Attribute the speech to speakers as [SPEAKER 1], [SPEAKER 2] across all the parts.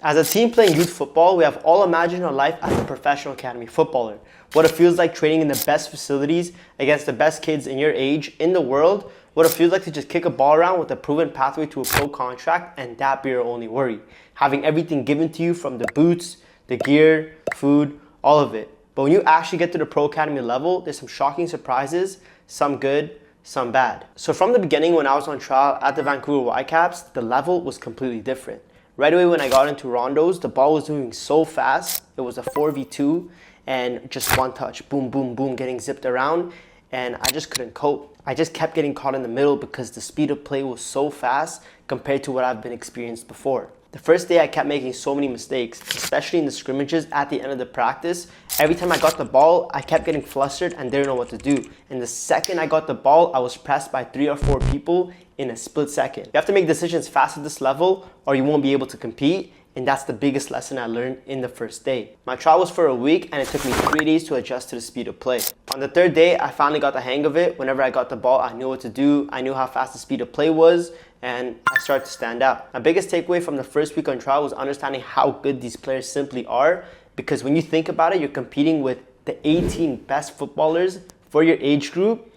[SPEAKER 1] As a team playing youth football, we have all imagined our life as a professional academy footballer. What it feels like training in the best facilities against the best kids in your age in the world. What it feels like to just kick a ball around with a proven pathway to a pro contract and that be your only worry. Having everything given to you from the boots, the gear, food, all of it. But when you actually get to the pro academy level, there's some shocking surprises, some good, some bad. So from the beginning when I was on trial at the Vancouver Whitecaps, the level was completely different. Right away when I got into rondos, the ball was moving so fast. It was a 4v2 and just one touch, boom, boom, boom, getting zipped around. And I just couldn't cope. I just kept getting caught in the middle because the speed of play was so fast compared to what I've been experienced before. The first day I kept making so many mistakes, especially in the scrimmages at the end of the practice. Every time I got the ball, I kept getting flustered and didn't know what to do. And the second I got the ball, I was pressed by 3 or 4 people in a split second. You have to make decisions fast at this level or you won't be able to compete. And that's the biggest lesson I learned in the first day. My trial was for a week and it took me 3 days to adjust to the speed of play. On the 3rd day, I finally got the hang of it. Whenever I got the ball, I knew what to do. I knew how fast the speed of play was and I started to stand out. My biggest takeaway from the first week on trial was understanding how good these players simply are, because when you think about it, you're competing with the 18 best footballers for your age group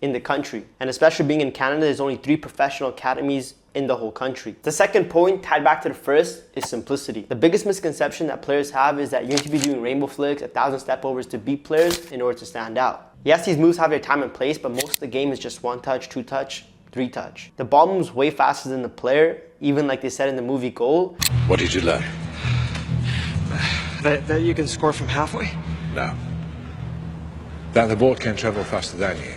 [SPEAKER 1] in the country. And especially being in Canada, there's only 3 professional academies in the whole country. The second point, tied back to the first, is simplicity. The biggest misconception that players have is that you need to be doing rainbow flicks, 1,000 step overs to beat players in order to stand out. Yes, these moves have their time and place, but most of the game is just 1 touch, 2 touch, 3 touch. The ball moves way faster than the player, even like they said in the movie Goal.
[SPEAKER 2] What did you learn?
[SPEAKER 3] That you can score from halfway?
[SPEAKER 2] No. That the ball can travel faster than you.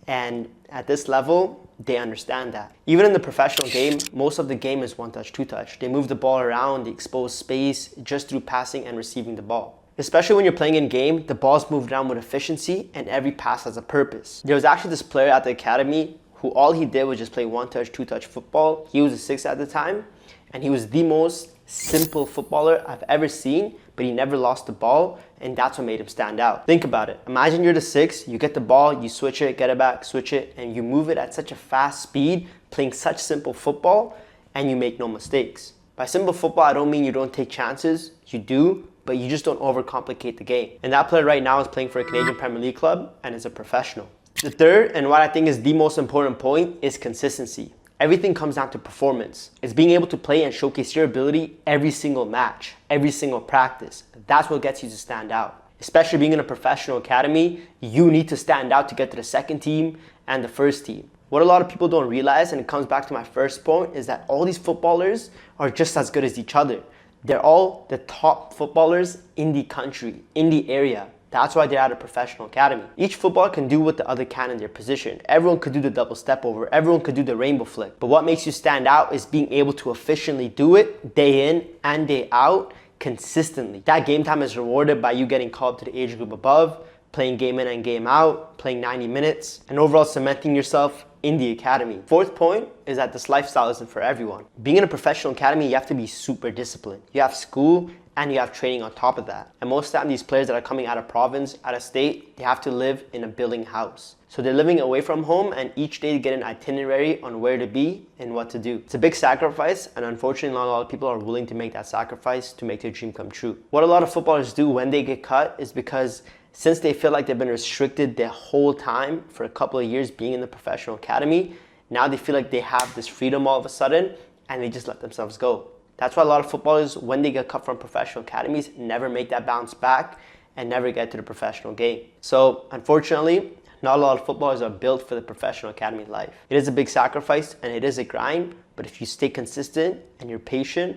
[SPEAKER 1] And at this level, they understand that. Even in the professional game, most of the game is 1 touch, 2 touch. They move the ball around, they expose space just through passing and receiving the ball. Especially when you're playing in game, the ball's moved around with efficiency and every pass has a purpose. There was actually this player at the academy who all he did was just play 1 touch, 2 touch football. He was a 6 at the time and he was the most simple footballer I've ever seen, but he never lost the ball, and that's what made him stand out. Think about it. Imagine you're the 6, you get the ball, you switch it, get it back, switch it, and you move it at such a fast speed, playing such simple football, and you make no mistakes. By simple football, I don't mean you don't take chances, you do, but you just don't overcomplicate the game. And that player right now is playing for a Canadian Premier League club and is a professional. The third, and what I think is the most important point, is consistency. Everything comes down to performance. It's being able to play and showcase your ability every single match, every single practice. That's what gets you to stand out. Especially being in a professional academy, you need to stand out to get to the second team and the first team. What a lot of people don't realize, and it comes back to my first point, is that all these footballers are just as good as each other. They're all the top footballers in the country, in the area. That's why they're at a professional academy. Each footballer can do what the other can in their position. Everyone could do the double step over. Everyone could do the rainbow flick. But what makes you stand out is being able to efficiently do it day in and day out consistently. That game time is rewarded by you getting called to the age group above, playing game in and game out, playing 90 minutes, and overall cementing yourself in the academy. Fourth point is that this lifestyle isn't for everyone. Being in a professional academy, you have to be super disciplined. You have school, and you have training on top of that. And most of the time, these players that are coming out of province, out of state, they have to live in a building house. So they're living away from home, and each day they get an itinerary on where to be and what to do. It's a big sacrifice, and unfortunately, not a lot of people are willing to make that sacrifice to make their dream come true. What a lot of footballers do when they get cut is because since they feel like they've been restricted their whole time for a couple of years being in the professional academy, now they feel like they have this freedom all of a sudden, and they just let themselves go. That's why a lot of footballers, when they get cut from professional academies, never make that bounce back and never get to the professional game. So unfortunately, not a lot of footballers are built for the professional academy life. It is a big sacrifice and it is a grind, but if you stay consistent and you're patient,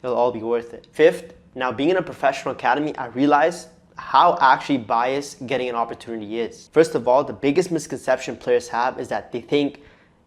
[SPEAKER 1] it'll all be worth it. Fifth, now being in a professional academy, I realized how actually biased getting an opportunity is. First of all, the biggest misconception players have is that they think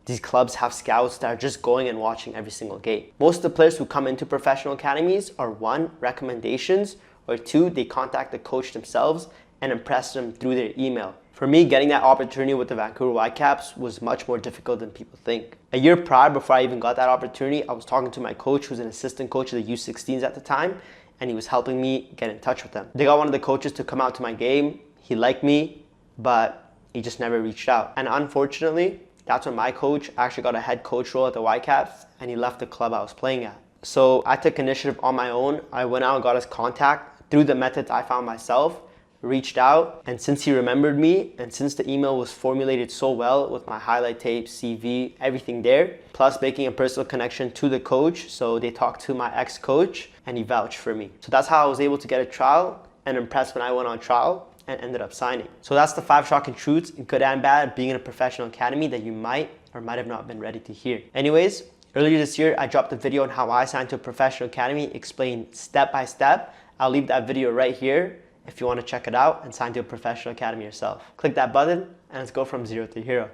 [SPEAKER 1] these clubs have scouts that are just going and watching every single game. Most of the players who come into professional academies are 1, recommendations, or 2, they contact the coach themselves and impress them through their email. For me, getting that opportunity with the Vancouver Whitecaps was much more difficult than people think. A year prior, before I even got that opportunity, I was talking to my coach, who was an assistant coach of the U16s at the time, and he was helping me get in touch with them. They got one of the coaches to come out to my game. He liked me, but he just never reached out. And unfortunately, that's when my coach actually got a head coach role at the Whitecaps and he left the club I was playing at. So I took initiative on my own. I went out and got his contact through the methods I found myself, reached out, and since he remembered me, and since the email was formulated so well with my highlight tape, CV, everything there, plus making a personal connection to the coach, so they talked to my ex-coach and he vouched for me. So that's how I was able to get a trial and impressed when I went on trial and ended up signing. So that's the 5 shocking truths, good and bad, being in a professional academy that you might or might have not been ready to hear. Anyways, earlier this year, I dropped a video on how I signed to a professional academy, explained step by step. I'll leave that video right here if you want to check it out and sign to a professional academy yourself. Click that button and let's go from 0 to hero.